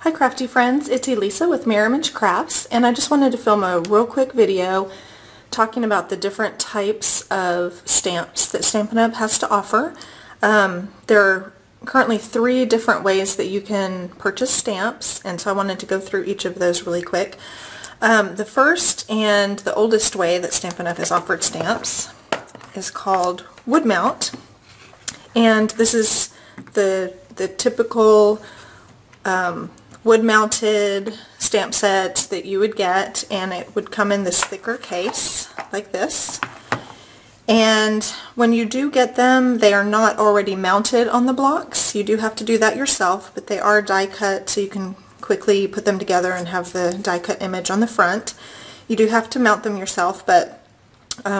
Hi crafty friends, it's Elisa with Mirror Image Crafts, and I just wanted to film a real quick video talking about the different types of stamps that Stampin' Up! Has to offer. There are currently 3 different ways that you can purchase stamps, and so I wanted to go through each of those really quick. The first and the oldest way that Stampin' Up! Has offered stamps is called wood mount, and this is the typical wood-mounted stamp set that you would get, and it would come in this thicker case like this. And when you do get them, they are not already mounted on the blocks. You do have to do that yourself, but they are die cut, so you can quickly put them together and have the die cut image on the front. You do have to mount them yourself, but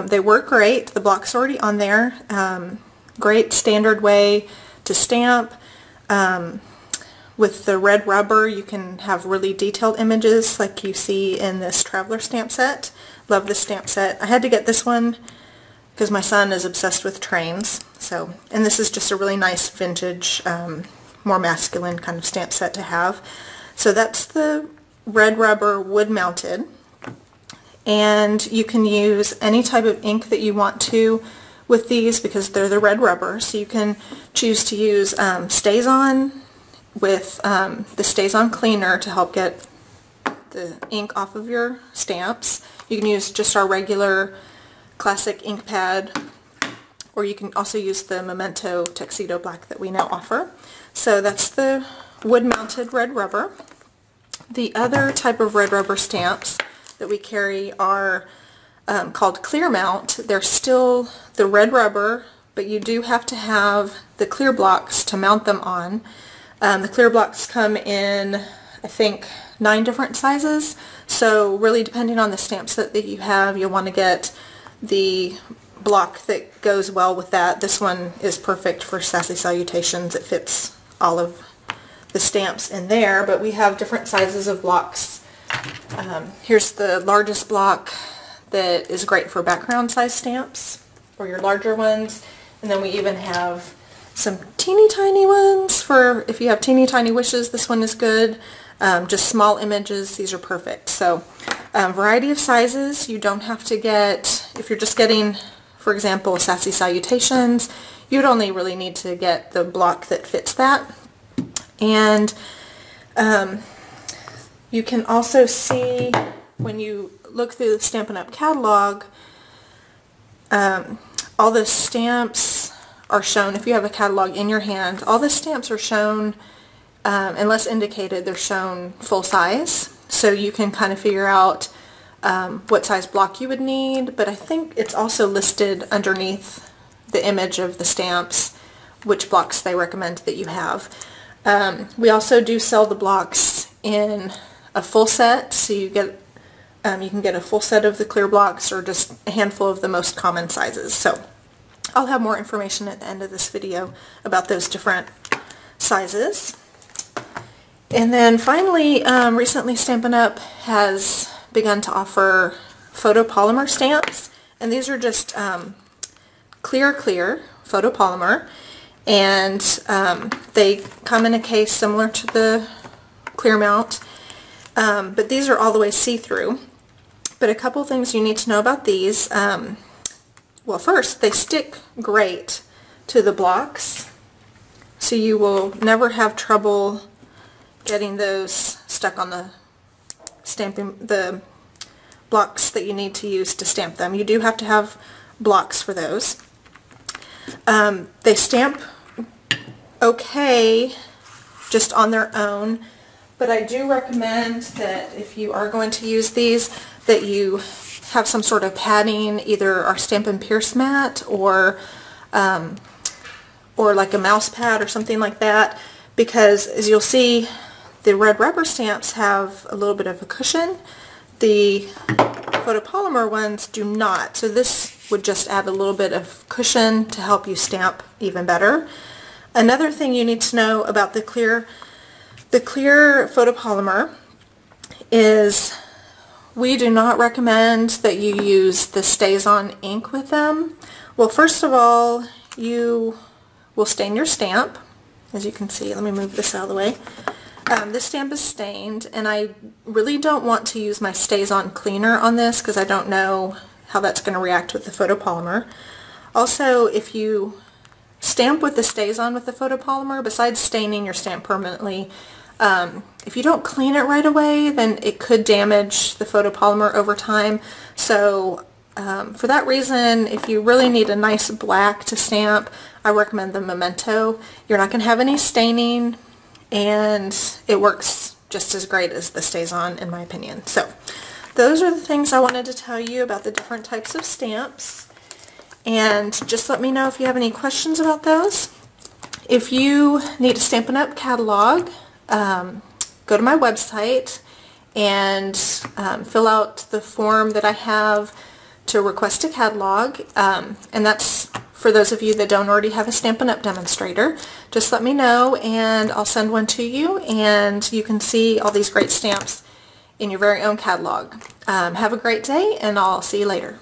they work great. The block's already on there. Great standard way to stamp. With the red rubber, you can have really detailed images like you see in this Traveler stamp set. Love this stamp set. I had to get this one because my son is obsessed with trains. And this is just a really nice vintage, more masculine kind of stamp set to have. So that's the red rubber wood mounted. And you can use any type of ink that you want to with these because they're the red rubber. So you can choose to use StazOn with the StazOn cleaner to help get the ink off of your stamps. You can use just our regular classic ink pad, or you can also use the Memento Tuxedo Black that we now offer. So that's the wood-mounted red rubber. The other type of red rubber stamps that we carry are called clear mount. They're still the red rubber, but you do have to have the clear blocks to mount them on. The clear blocks come in, I think, 9 different sizes, so really depending on the stamp set that you have, you'll want to get the block that goes well with that. This one is perfect for Sassy Salutations. It fits all of the stamps in there, but we have different sizes of blocks. Here's the largest block that is great for background size stamps, or your larger ones, and then we even have some teeny tiny ones for if you have teeny tiny wishes. This one is good. Just small images, these are perfect. So variety of sizes. You don't have to get, if you're just getting, for example, Sassy Salutations, you'd only really need to get the block that fits that. And you can also see when you look through the Stampin' Up! Catalog, all the stamps are shown. If you have a catalog in your hand, all the stamps are shown, unless indicated, they're shown full size. So you can kind of figure out what size block you would need, but I think it's also listed underneath the image of the stamps which blocks they recommend that you have. We also do sell the blocks in a full set, so you can get a full set of the clear blocks or just a handful of the most common sizes. So I'll have more information at the end of this video about those different sizes. And then finally, recently Stampin' Up! Has begun to offer photopolymer stamps, and these are just clear photopolymer, and they come in a case similar to the clear mount, but these are all the way see-through. But a couple things you need to know about these. Well, first, they stick great to the blocks, so you will never have trouble getting those stuck on the blocks that you need to use to stamp them. You do have to have blocks for those. They stamp okay just on their own, but I do recommend that if you are going to use these, that you have some sort of padding, either our Stampin' Pierce mat or like a mouse pad or something like that, because as you'll see, the red rubber stamps have a little bit of a cushion. The photopolymer ones do not, so this would just add a little bit of cushion to help you stamp even better. Another thing you need to know about the clear photopolymer is we do not recommend that you use the StazOn ink with them. Well, first of all, you will stain your stamp, as you can see. Let me move this out of the way. This stamp is stained, and I really don't want to use my Stays-On cleaner on this because I don't know how that's going to react with the photopolymer. Also, if you stamp with the Stays-On with the photopolymer, besides staining your stamp permanently, if you don't clean it right away, then it could damage the photopolymer over time. So for that reason, if you really need a nice black to stamp, I recommend the Memento. You're not going to have any staining, and it works just as great as the Stays-On in my opinion. So those are the things I wanted to tell you about the different types of stamps, and just let me know if you have any questions about those. If you need a Stampin' Up! Catalog, go to my website and fill out the form that I have to request a catalog, and that's for those of you that don't already have a Stampin' Up! Demonstrator. Just let me know and I'll send one to you, and you can see all these great stamps in your very own catalog. Have a great day, and I'll see you later.